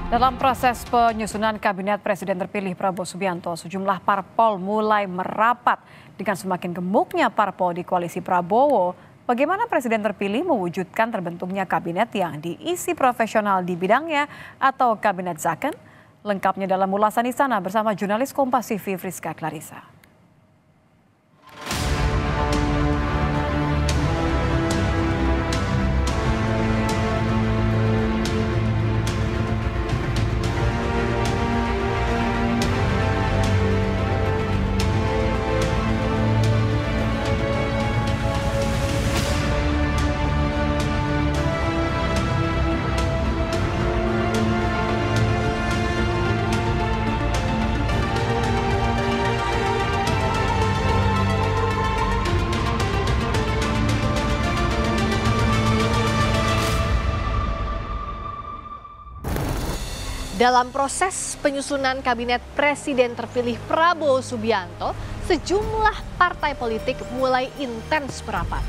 Dalam proses penyusunan kabinet Presiden terpilih Prabowo Subianto, sejumlah parpol mulai merapat. Dengan semakin gemuknya parpol di koalisi Prabowo, bagaimana Presiden terpilih mewujudkan terbentuknya kabinet yang diisi profesional di bidangnya atau kabinet Zaken? Lengkapnya dalam ulasan Istana bersama jurnalis Kompas TV Friska Clarissa. Dalam proses penyusunan kabinet Presiden terpilih Prabowo Subianto, sejumlah partai politik mulai intens merapat.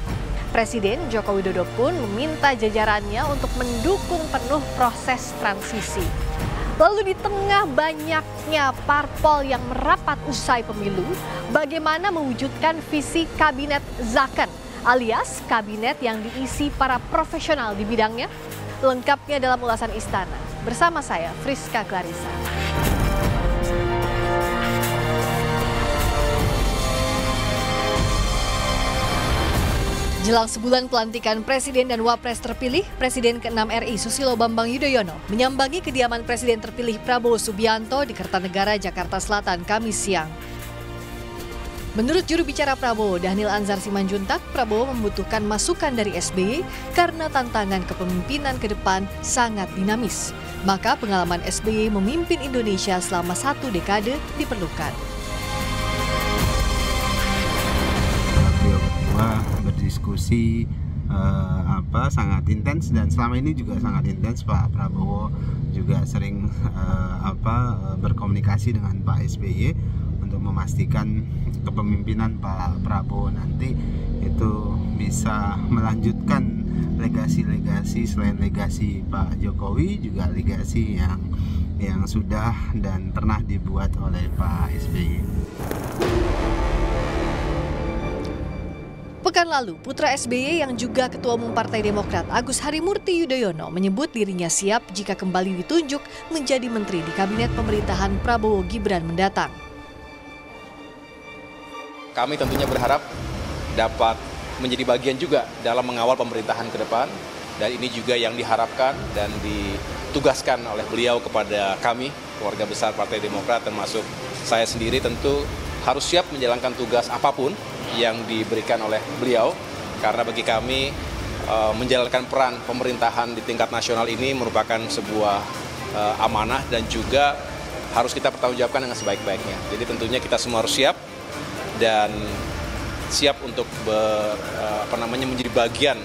Presiden Joko Widodo pun meminta jajarannya untuk mendukung penuh proses transisi. Lalu di tengah banyaknya parpol yang merapat usai pemilu, bagaimana mewujudkan visi kabinet Zaken alias kabinet yang diisi para profesional di bidangnya? Lengkapnya dalam ulasan Istana. Bersama saya, Friska Clarissa. Jelang sebulan pelantikan Presiden dan Wapres terpilih, Presiden ke-6 RI Susilo Bambang Yudhoyono menyambangi kediaman Presiden terpilih Prabowo Subianto di Kertanegara, Jakarta Selatan, Kamis siang. Menurut juru bicara Prabowo, Dhanil Anzar Simanjuntak, Prabowo membutuhkan masukan dari SBY karena tantangan kepemimpinan ke depan sangat dinamis. Maka pengalaman SBY memimpin Indonesia selama 1 dekade diperlukan. Beliau berdua berdiskusi sangat intens dan selama ini juga sangat intens. Pak Prabowo juga sering berkomunikasi dengan Pak SBY untuk memastikan kepemimpinan Pak Prabowo nanti itu bisa melanjutkan legasi-legasi selain legasi Pak Jokowi, juga legasi yang sudah dan pernah dibuat oleh Pak SBY. Pekan lalu, putra SBY yang juga Ketua Umum Partai Demokrat Agus Harimurti Yudhoyono menyebut dirinya siap jika kembali ditunjuk menjadi menteri di kabinet pemerintahan Prabowo Gibran mendatang. Kami tentunya berharap dapat menjadi bagian juga dalam mengawal pemerintahan ke depan, dan ini juga yang diharapkan dan ditugaskan oleh beliau kepada kami, keluarga besar Partai Demokrat termasuk saya sendiri, tentu harus siap menjalankan tugas apapun yang diberikan oleh beliau, karena bagi kami menjalankan peran pemerintahan di tingkat nasional ini merupakan sebuah amanah dan juga harus kita pertanggungjawabkan dengan sebaik-baiknya. Jadi tentunya kita semua harus siap dan siap untuk menjadi bagian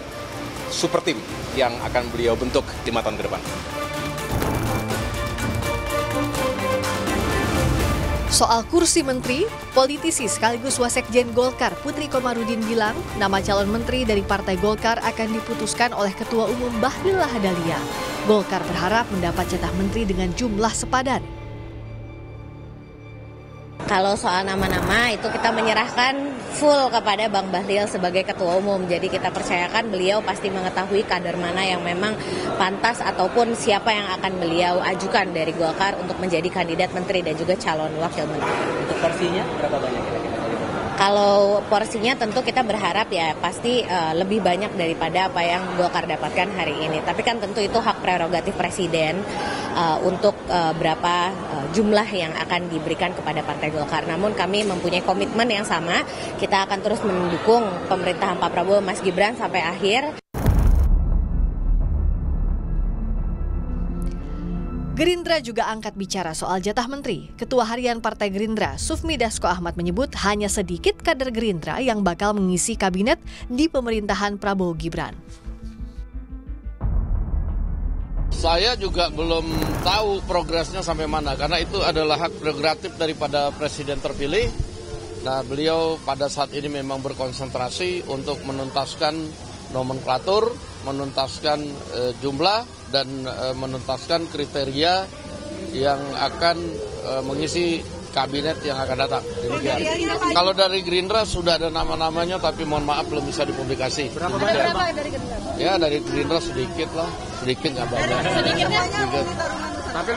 super tim yang akan beliau bentuk 5 tahun ke depan. Soal kursi menteri, politisi sekaligus wasekjen Golkar Putri Komarudin bilang nama calon menteri dari Partai Golkar akan diputuskan oleh Ketua Umum Bahlil Lahadalia. Golkar berharap mendapat jatah menteri dengan jumlah sepadan. Kalau soal nama-nama itu kita menyerahkan full kepada Bang Bahlil sebagai Ketua Umum. Jadi kita percayakan beliau pasti mengetahui kader mana yang memang pantas ataupun siapa yang akan beliau ajukan dari Golkar untuk menjadi kandidat menteri dan juga calon wakil menteri. Untuk porsinya berapa banyak kira-kira? Kalau porsinya tentu kita berharap ya pasti lebih banyak daripada apa yang Golkar dapatkan hari ini. Tapi kan tentu itu hak prerogatif Presiden untuk berapa jumlah yang akan diberikan kepada Partai Golkar. Namun kami mempunyai komitmen yang sama, kita akan terus mendukung pemerintahan Pak Prabowo Mas Gibran sampai akhir. Gerindra juga angkat bicara soal jatah menteri. Ketua Harian Partai Gerindra, Sufmi Dasko Ahmad menyebut hanya sedikit kader Gerindra yang bakal mengisi kabinet di pemerintahan Prabowo Gibran. Saya juga belum tahu progresnya sampai mana, karena itu adalah hak prerogatif daripada Presiden terpilih. Nah, beliau pada saat ini memang berkonsentrasi untuk menuntaskan nomenklatur, menuntaskan jumlah, dan menuntaskan kriteria yang akan mengisi kabinet yang akan datang. Demikian. Kalau dari Gerindra sudah ada nama-namanya, tapi mohon maaf belum bisa dipublikasi. Berapa dari Gerindra? Ya dari Gerindra sedikit lah, sedikit nggak banyak. Sedikit. Tapi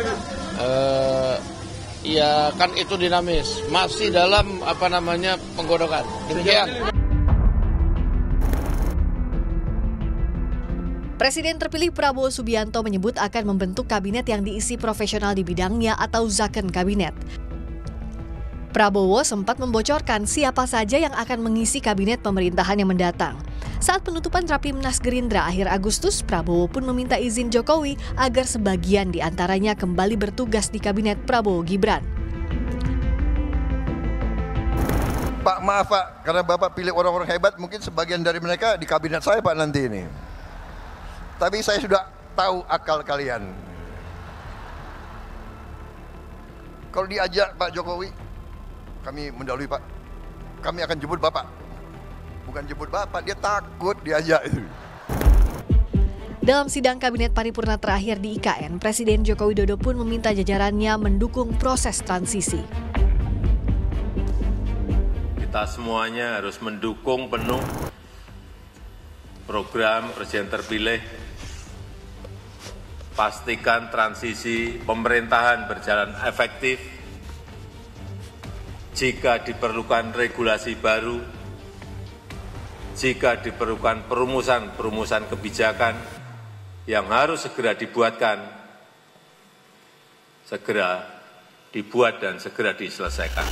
ya kan itu dinamis, masih dalam penggodokan. Demikian. Presiden terpilih Prabowo Subianto menyebut akan membentuk kabinet yang diisi profesional di bidangnya atau zakon kabinet. Prabowo sempat membocorkan siapa saja yang akan mengisi kabinet pemerintahan yang mendatang. Saat penutupan Rapimnas Gerindra akhir Agustus, Prabowo pun meminta izin Jokowi agar sebagian di antaranya kembali bertugas di kabinet Prabowo Gibran. Pak, maaf Pak, karena Bapak pilih orang-orang hebat, mungkin sebagian dari mereka di kabinet saya Pak nanti ini. Tapi saya sudah tahu akal kalian. Kalau diajak Pak Jokowi, kami mendahului Pak. Kami akan jemput Bapak. Bukan jemput Bapak, dia takut diajak itu. Dalam sidang kabinet paripurna terakhir di IKN, Presiden Joko Widodo pun meminta jajarannya mendukung proses transisi. Kita semuanya harus mendukung penuh program Presiden terpilih. Pastikan transisi pemerintahan berjalan efektif. Jika diperlukan regulasi baru, jika diperlukan perumusan kebijakan yang harus segera dibuatkan, segera dibuat dan segera diselesaikan.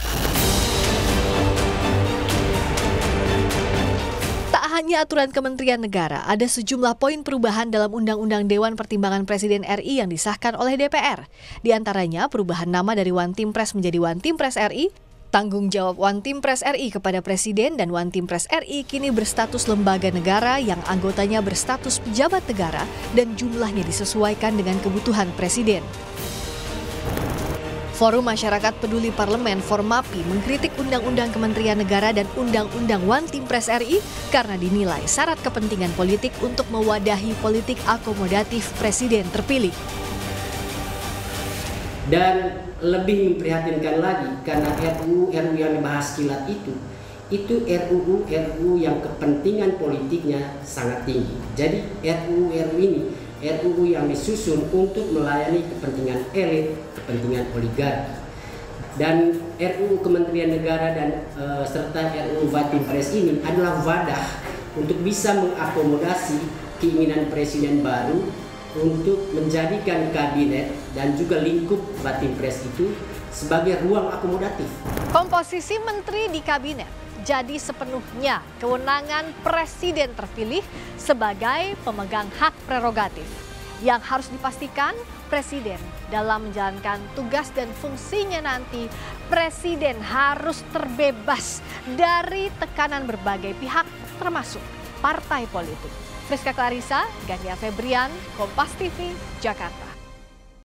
Hanya aturan Kementerian Negara, ada sejumlah poin perubahan dalam Undang-Undang Dewan Pertimbangan Presiden RI yang disahkan oleh DPR. Di antaranya perubahan nama dari Wantimpres menjadi Wantimpres RI, tanggung jawab Wantimpres RI kepada Presiden dan Wantimpres RI kini berstatus lembaga negara yang anggotanya berstatus pejabat negara dan jumlahnya disesuaikan dengan kebutuhan Presiden. Forum Masyarakat Peduli Parlemen Formapi mengkritik Undang-Undang Kementerian Negara dan Undang-Undang Wantimpres RI karena dinilai syarat kepentingan politik untuk mewadahi politik akomodatif Presiden terpilih. Dan lebih memprihatinkan lagi karena RUU yang dibahas kilat itu RUU yang kepentingan politiknya sangat tinggi. Jadi RUU ini RUU yang disusun untuk melayani kepentingan elit, kepentingan oligarki. Dan RUU Kementerian Negara dan serta RUU Wantimpres ini adalah wadah untuk bisa mengakomodasi keinginan Presiden baru untuk menjadikan kabinet dan juga lingkup Wantimpres itu sebagai ruang akomodatif. Komposisi menteri di kabinet jadi sepenuhnya kewenangan Presiden terpilih sebagai pemegang hak prerogatif. Yang harus dipastikan Presiden dalam menjalankan tugas dan fungsinya nanti, Presiden harus terbebas dari tekanan berbagai pihak termasuk partai politik. Friska Clarissa, Gania Febrian, Kompas TV, Jakarta.